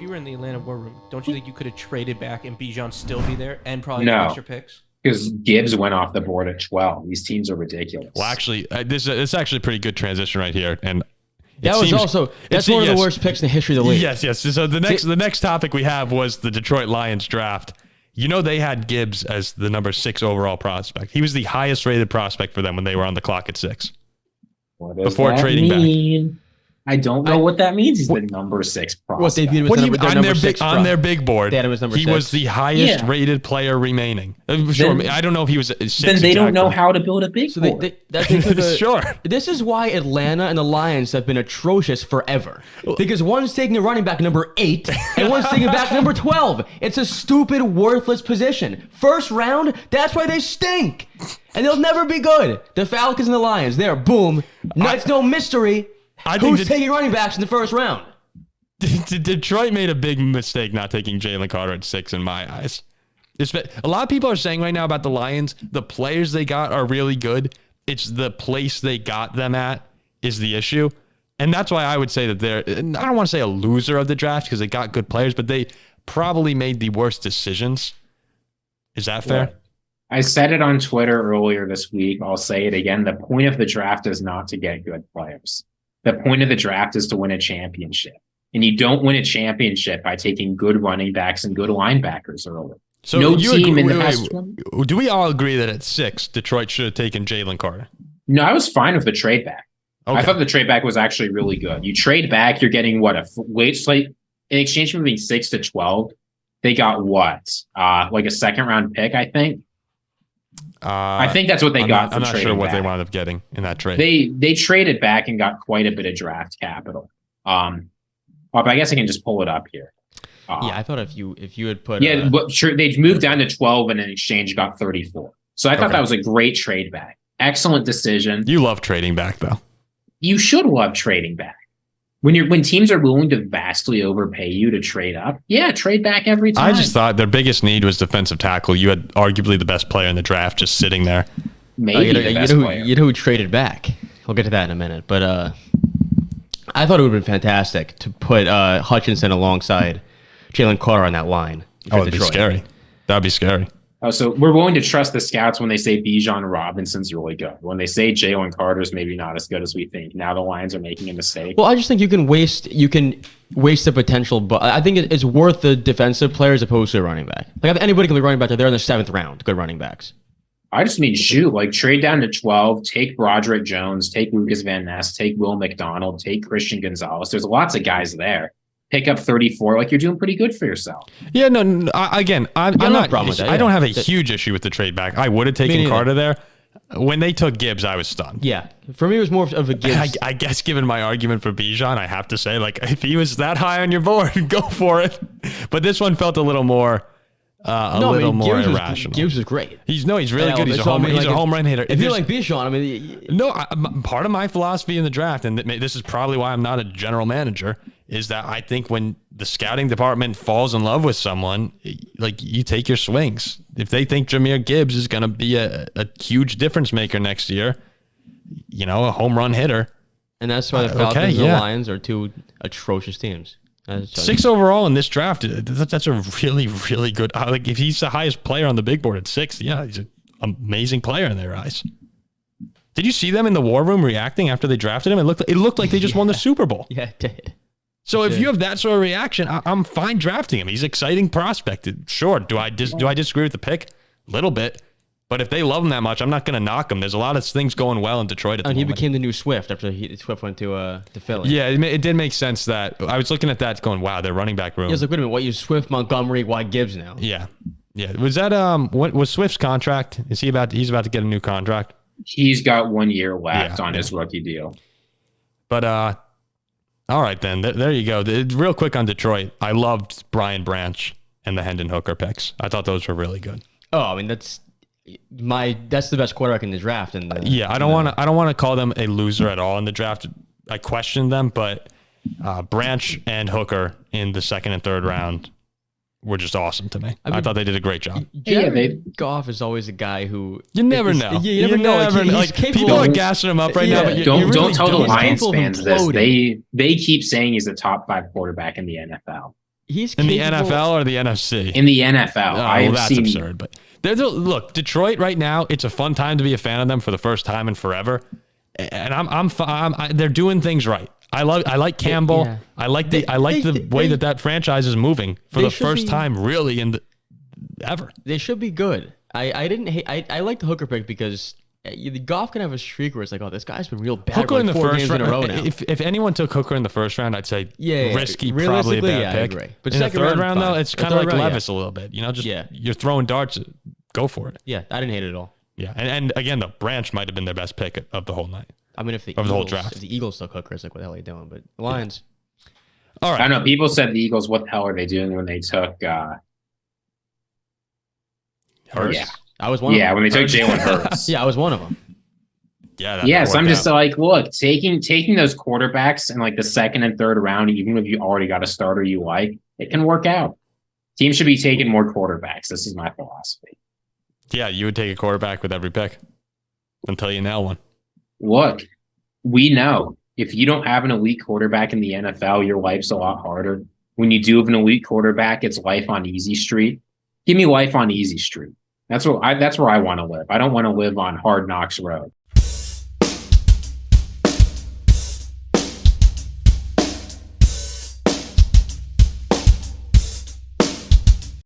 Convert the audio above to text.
you were in the Atlanta war room, don't you think you could have traded back and Bijan still be there and probably No. get extra picks? Because Gibbs went off the board at 12. These teams are ridiculous. Well, actually, this is actually a pretty good transition right here. And that's one of the worst picks in the history of the league. Yes. So the next topic we have was the Detroit Lions draft. You know, they had Gibbs as the number 6 overall prospect. He was the highest rated prospect for them when they were on the clock at 6. Before trading back. I don't know what that means. He's the number 6 prospect. On their big board, he was the highest rated player remaining. Sure, I don't know if he was 6. Then they don't know how to build a big board. Sure. This is why Atlanta and the Lions have been atrocious forever. Because one's taking a running back number 8 and one's taking back number 12. It's a stupid, worthless position. First round, that's why they stink. And they'll never be good. The Falcons and the Lions, there, boom. It's no mystery. Who's taking running backs in the first round? Detroit made a big mistake not taking Jalen Carter at 6 in my eyes. A lot of people are saying right now about the Lions, the players they got are really good. It's the place they got them at is the issue. And that's why I would say that they're, I don't want to say a loser of the draft because they got good players, but they probably made the worst decisions. Is that fair? Yeah. I said it on Twitter earlier this week. I'll say it again. The point of the draft is not to get good players. The point of the draft is to win a championship. And you don't win a championship by taking good running backs and good linebackers early. So no you team agree, in the past. Do we all agree that at 6, Detroit should have taken Jalen Carter? No, I was fine with the trade back. Okay. I thought the trade back was actually really good. You trade back, you're getting what? In exchange for moving 6 to 12, they got what? Like a second round pick, I think. I think that's what they got. I'm not sure what they wound up getting in that trade. They traded back and got quite a bit of draft capital. But I guess I can just pull it up here. I thought if you had put but sure, they moved down to 12 and in exchange got 34. So I thought that was a great trade back. Excellent decision. You love trading back though. You should love trading back. When teams are willing to vastly overpay you to trade up, trade back every time. I just thought their biggest need was defensive tackle. You had arguably the best player in the draft just sitting there. Maybe the best player. You know who traded back? We'll get to that in a minute. But I thought it would have been fantastic to put Hutchinson alongside Jalen Carter on that line. It'd be scary. That'd be scary. So we're willing to trust the scouts when they say Bijan Robinson's really good. When they say Jalen Carter's maybe not as good as we think. Now the Lions are making a mistake. Well, I just think you can waste the potential, but I think it's worth the defensive player as opposed to a running back. Like if anybody can be running back, they're in the 7th round. Good running backs. I just mean shoot, like trade down to 12, take Broderick Jones, take Lucas Van Ness, take Will McDonald, take Christian Gonzalez. There's lots of guys there. Pick up 34, like you're doing pretty good for yourself. Yeah, no, I'm not. I don't have a That- huge issue with the trade back. I would have taken Carter there. When they took Gibbs, I was stunned. Yeah, for me, it was more of a Gibbs. I guess given my argument for Bijan, I have to say, like, if he was that high on your board, go for it. But this one felt a little more, more irrational. Gibbs was great. He's really good. He's a home run hitter. If you're like Bijan, part of my philosophy in the draft, and this is probably why I'm not a general manager, is that I think when the scouting department falls in love with someone, like you take your swings. If they think Jahmyr Gibbs is going to be a huge difference maker next year, a home run hitter. And that's why the Falcons and the Lions are two atrocious teams. 6 overall in this draft, that's a really, really good. Like if he's the highest player on the big board at 6, he's an amazing player in their eyes. Did you see them in the war room reacting after they drafted him? It looked like they just won the Super Bowl. Yeah, it did. So if you have that sort of reaction, I'm fine drafting him. He's an exciting prospect. Sure. Do I disagree with the pick? A little bit. But if they love him that much, I'm not going to knock him. There's a lot of things going well in Detroit at the moment. And he became the new Swift after Swift went to Philly. Yeah, it did make sense that I was looking at that going, wow, their running back room. He was like, wait a minute, what, you Swift, Montgomery, why Gibbs now? Yeah. Was that what was Swift's contract? He's about to get a new contract? He's got 1 year left on his rookie deal. But all right, then. There you go. Real quick on Detroit, I loved Brian Branch and the Hendon Hooker picks. I thought those were really good. Oh, I mean that's the best quarterback in the draft. I don't want to call them a loser at all in the draft. I questioned them, but Branch and Hooker in the 2nd and 3rd round were just awesome to me. I thought they did a great job. Goff is always a guy who you never know. You never know. Like people are gassing him up right now, but don't tell the Lions fans this. They keep saying he's a top 5 quarterback in the NFL. He's In the capable- NFL or the NFC? In the NFL, Oh, I have that's seen. absurd. But look, Detroit right now, it's a fun time to be a fan of them for the first time in forever. And they're doing things right. I like Campbell. Yeah. I like the way that franchise is moving for the first time really ever. They should be good. I didn't hate. I like the Hooker pick because the Goff can have a streak where it's like, oh, this guy's been real bad Hooker for in like the 4 first games in a row round. now. If anyone took Hooker in the first round, I'd say risky, probably a Realistically, bad yeah, I pick. agree. But in the second third round, round though, fine. it's The kind of third like round, Levis a little bit. Yeah. You're throwing darts. Go for it. Yeah, I didn't hate it at all. Yeah, and again, the Branch might have been their best pick of the whole night. I mean, if the Of the whole Eagles, draft. if the Eagles took Hooker, it's like, what the hell are you doing? But the Lions, All I right. don't know. People said the Eagles. What the hell are they doing when they took? Hurts. Yeah, I was one. of them. when they took Jalen Hurts. Yeah, I was one of them. Yeah. Yeah, so I'm worked just out. like, look, taking those quarterbacks in like the second and third round, even if you already got a starter you like, it can work out. Teams should be taking more quarterbacks. This is my philosophy. Yeah, you would take a quarterback with every pick until you nail one. Look, we know if you don't have an elite quarterback in the NFL, your life's a lot harder. When you do have an elite quarterback, it's life on easy street. Give me life on easy street. That's where I want to live. I don't want to live on Hard Knocks Road.